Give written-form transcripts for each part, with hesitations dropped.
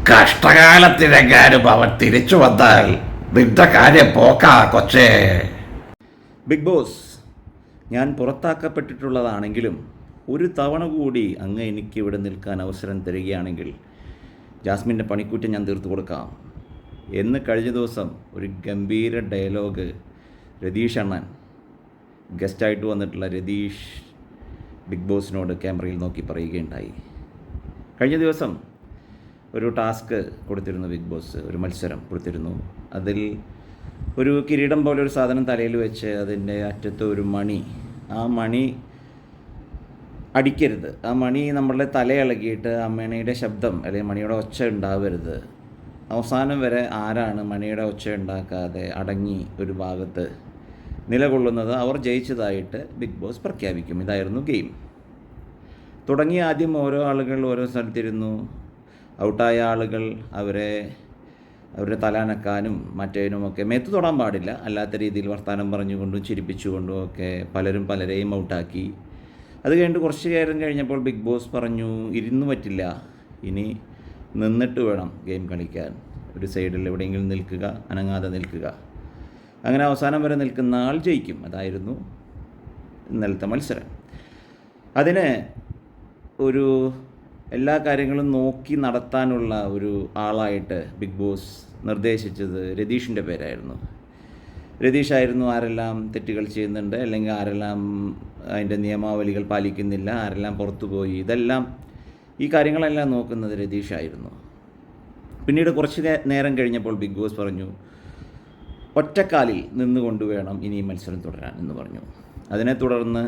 കഷ്ടകാലത്തിനെങ്ങാനും അവൻ തിരിച്ചു വന്നാൽ നിന്റെ കാര്യം പോക്കാ കൊച്ചേ. ബിഗ് ബോസ്, ഞാൻ പുറത്താക്കപ്പെട്ടിട്ടുള്ളതാണെങ്കിലും ഒരു തവണ കൂടി അങ്ങ് എനിക്ക് ഇവിടെ നിൽക്കാൻ അവസരം തരികയാണെങ്കിൽ ജാസ്മിൻ്റെ പണിക്കൂറ്റം ഞാൻ തീർത്തു കൊടുക്കാം എന്ന് കഴിഞ്ഞ ദിവസം ഒരു ഗംഭീര ഡയലോഗ് രതീഷ് അണ്ണൻ, ഗസ്റ്റായിട്ട് വന്നിട്ടുള്ള രതീഷ് ബിഗ് ബോസിനോട് ക്യാമറയിൽ നോക്കി പറയുകയുണ്ടായി. കഴിഞ്ഞ ദിവസം ഒരു ടാസ്ക് കൊടുത്തിരുന്നു ബിഗ് ബോസ്, ഒരു മത്സരം കൊടുത്തിരുന്നു. അതിൽ ഒരു കിരീടം പോലെ ഒരു സാധനം തലയിൽ വെച്ച് അതിൻ്റെ അറ്റത്ത് ഒരു മണി, ആ മണി അടിക്കരുത്, ആ മണി നമ്മളുടെ തലയിളകിയിട്ട് ആ മണിയുടെ ശബ്ദം അല്ലെങ്കിൽ മണിയുടെ ഒച്ച ഉണ്ടാവരുത്. അവസാനം വരെ ആരാണ് മണിയുടെ ഒച്ച ഉണ്ടാക്കാതെ അടങ്ങി ഒരു ഭാഗത്ത് നിലകൊള്ളുന്നത് അവർ ജയിച്ചതായിട്ട് ബിഗ് ബോസ് പ്രഖ്യാപിക്കും. ഇതായിരുന്നു ഗെയിം. തുടങ്ങിയ ആദ്യം ഓരോ ആളുകൾ ഓരോ സ്ഥലത്തിരുന്നു. ഔട്ടായ ആളുകൾ അവരുടെ തലാനക്കാനും മറ്റേനുമൊക്കെ മേത്ത് തൊടാൻ പാടില്ല, അല്ലാത്ത രീതിയിൽ വർത്തമാനം പറഞ്ഞുകൊണ്ടും ചിരിപ്പിച്ചുകൊണ്ടും ഒക്കെ പലരും പലരെയും ഔട്ടാക്കി. അത് കഴിഞ്ഞിട്ട് കുറച്ച് നേരം കഴിഞ്ഞപ്പോൾ ബിഗ് ബോസ് പറഞ്ഞു, ഇരുന്ന് പറ്റില്ല, ഇനി നിന്നിട്ട് വേണം ഗെയിം കളിക്കാൻ, ഒരു സൈഡിൽ എവിടെയെങ്കിലും നിൽക്കുക, അനങ്ങാതെ നിൽക്കുക. അങ്ങനെ അവസാനം വരെ നിൽക്കുന്ന ആൾ ജയിക്കും. അതായിരുന്നു ഇന്നലത്തെ മത്സരം. അതിന് ഒരു എല്ലാ കാര്യങ്ങളും നോക്കി നടത്താനുള്ള ഒരു ആളായിട്ട് ബിഗ് ബോസ് നിർദ്ദേശിച്ചത് രതീഷിൻ്റെ പേരായിരുന്നു. രതീഷായിരുന്നു ആരെല്ലാം തെറ്റുകൾ ചെയ്യുന്നുണ്ട്, അല്ലെങ്കിൽ ആരെല്ലാം അതിൻ്റെ നിയമാവലികൾ പാലിക്കുന്നില്ല, ആരെല്ലാം പുറത്തു പോയി, ഇതെല്ലാം ഈ കാര്യങ്ങളെല്ലാം നോക്കുന്നത് രതീഷായിരുന്നു. പിന്നീട് കുറച്ച് നേരം കഴിഞ്ഞപ്പോൾ ബിഗ് ബോസ് പറഞ്ഞു, ഒറ്റക്കാലിൽ നിന്നുകൊണ്ട് വേണം ഇനി മത്സരം തുടരാൻ എന്ന് പറഞ്ഞു. അതിനെ തുടർന്ന്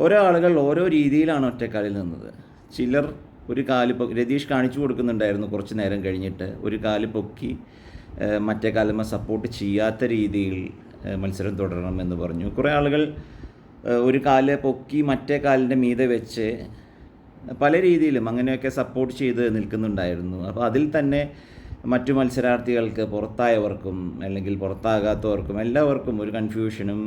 ഓരോ ആളുകൾ ഓരോ രീതിയിലാണ് ഒറ്റക്കാലിൽ നിന്നത്. ചിലർ ഒരു കാല് രതീഷ് കാണിച്ചു കൊടുക്കുന്നുണ്ടായിരുന്നു കുറച്ച് നേരം കഴിഞ്ഞിട്ട്, ഒരു കാല് പൊക്കി മറ്റേ കാലുമ സപ്പോർട്ട് ചെയ്യാത്ത രീതിയിൽ മത്സരം തുടരണം എന്ന് പറഞ്ഞു. കുറേ ആളുകൾ ഒരു കാല് പൊക്കി മറ്റേ കാലിൻ്റെ മീതെ വെച്ച് പല രീതിയിലും അങ്ങനെയൊക്കെ സപ്പോർട്ട് ചെയ്ത് നിൽക്കുന്നുണ്ടായിരുന്നു. അപ്പോൾ അതിൽ തന്നെ മറ്റു മത്സരാർത്ഥികൾക്ക്, പുറത്തായവർക്കും അല്ലെങ്കിൽ പുറത്താകാത്തവർക്കും എല്ലാവർക്കും ഒരു കൺഫ്യൂഷനും,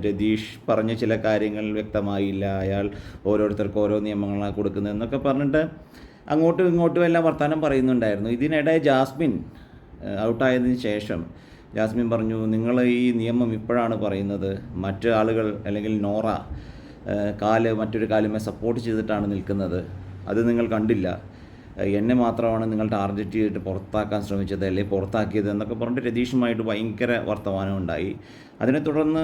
രതീഷ് പറഞ്ഞ ചില കാര്യങ്ങൾ വ്യക്തമായില്ല, അയാൾ ഓരോരുത്തർക്ക് ഓരോ നിയമങ്ങളാണ് കൊടുക്കുന്നതെന്നൊക്കെ പറഞ്ഞിട്ട് അങ്ങോട്ടും ഇങ്ങോട്ടും എല്ലാം വർത്തമാനം പറയുന്നുണ്ടായിരുന്നു. ഇതിനിടെ ജാസ്മിൻ ഔട്ടായതിനു ശേഷം ജാസ്മിൻ പറഞ്ഞു, നിങ്ങൾ ഈ നിയമം ഇപ്പോഴാണ് പറയുന്നത്, മറ്റു ആളുകൾ അല്ലെങ്കിൽ നോറ മറ്റൊരു കാലുമേ സപ്പോർട്ട് ചെയ്തിട്ടാണ് നിൽക്കുന്നത്, അത് നിങ്ങൾ കണ്ടില്ല, എന്നെ മാത്രമാണ് നിങ്ങൾ ടാർഗറ്റ് ചെയ്തിട്ട് പുറത്താക്കാൻ ശ്രമിച്ചത് അല്ലെങ്കിൽ പുറത്താക്കിയത് എന്നൊക്കെ പറഞ്ഞിട്ട് രതീഷുമായിട്ട് ഭയങ്കര വർത്തമാനം ഉണ്ടായി. അതിനെ തുടർന്ന്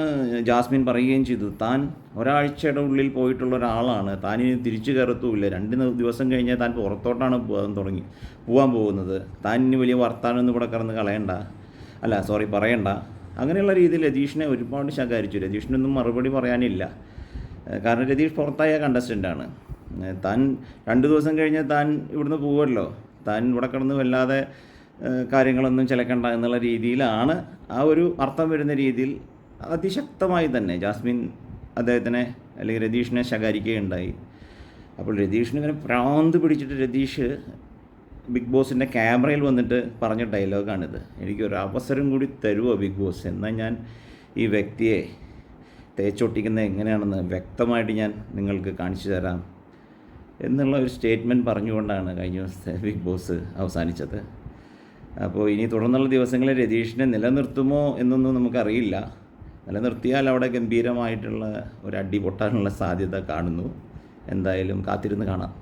ജാസ്മിൻ പറയുകയും ചെയ്തു, താൻ ഒരാഴ്ചയുടെ ഉള്ളിൽ പോയിട്ടുള്ള ഒരാളാണ്, താൻ ഇനി തിരിച്ചു കയറത്തുമില്ല, 2 ദിവസം കഴിഞ്ഞാൽ താൻ പുറത്തോട്ടാണ് പോകാൻ പോകുന്നത്, താൻ ഇനി വലിയ വർത്താനൊന്നും ഇവിടെ കിടന്ന് പറയണ്ട. അങ്ങനെയുള്ള രീതിയിൽ രതീഷിനെ ഒരുപാട് ശകാരിച്ചു. രതീഷിനൊന്നും മറുപടി പറയാനില്ല. കാരണം രതീഷ് പുറത്തായ കണ്ടസ്റ്റൻ്റാണ്. താൻ 2 ദിവസം കഴിഞ്ഞ് താൻ ഇവിടുന്ന് പോവുമല്ലോ, താൻ ഇവിടെ കിടന്ന് വല്ലാതെ കാര്യങ്ങളൊന്നും ചിലക്കണ്ട എന്നുള്ള രീതിയിലാണ് ആ ഒരു അർത്ഥം വരുന്ന രീതിയിൽ അതിശക്തമായി തന്നെ ജാസ്മിൻ അദ്ദേഹത്തിനെ അല്ലെങ്കിൽ രതീഷിനെ ശകാരിക്കുകയുണ്ടായി. അപ്പോൾ രതീഷിന് ഇങ്ങനെ ഭ്രാന്ത് പിടിച്ചിട്ട് രതീഷ് ബിഗ് ബോസിൻ്റെ ക്യാമറയിൽ വന്നിട്ട് പറഞ്ഞ ഡയലോഗാണിത്, എനിക്കൊരു അവസരം കൂടി തരുമോ ബിഗ് ബോസ്, എന്നാൽ ഞാൻ ഈ വ്യക്തിയെ തേച്ചൊട്ടിക്കുന്നത് എങ്ങനെയാണെന്ന് വ്യക്തമായിട്ട് ഞാൻ നിങ്ങൾക്ക് കാണിച്ചു തരാം എന്നുള്ള ഒരു സ്റ്റേറ്റ്മെൻറ്റ് പറഞ്ഞുകൊണ്ടാണ് കഴിഞ്ഞ ദിവസത്തെ ബിഗ് ബോസ് അവസാനിച്ചത്. അപ്പോൾ ഇനി തുടർന്നുള്ള ദിവസങ്ങളിൽ രതീഷിനെ നിലനിർത്തുമോ എന്നൊന്നും നമുക്കറിയില്ല. നിലനിർത്തിയാൽ അവിടെ ഗംഭീരമായിട്ടുള്ള ഒരു അടി പൊട്ടാനുള്ള സാധ്യത കാണുന്നു. എന്തായാലും കാത്തിരുന്ന് കാണാം.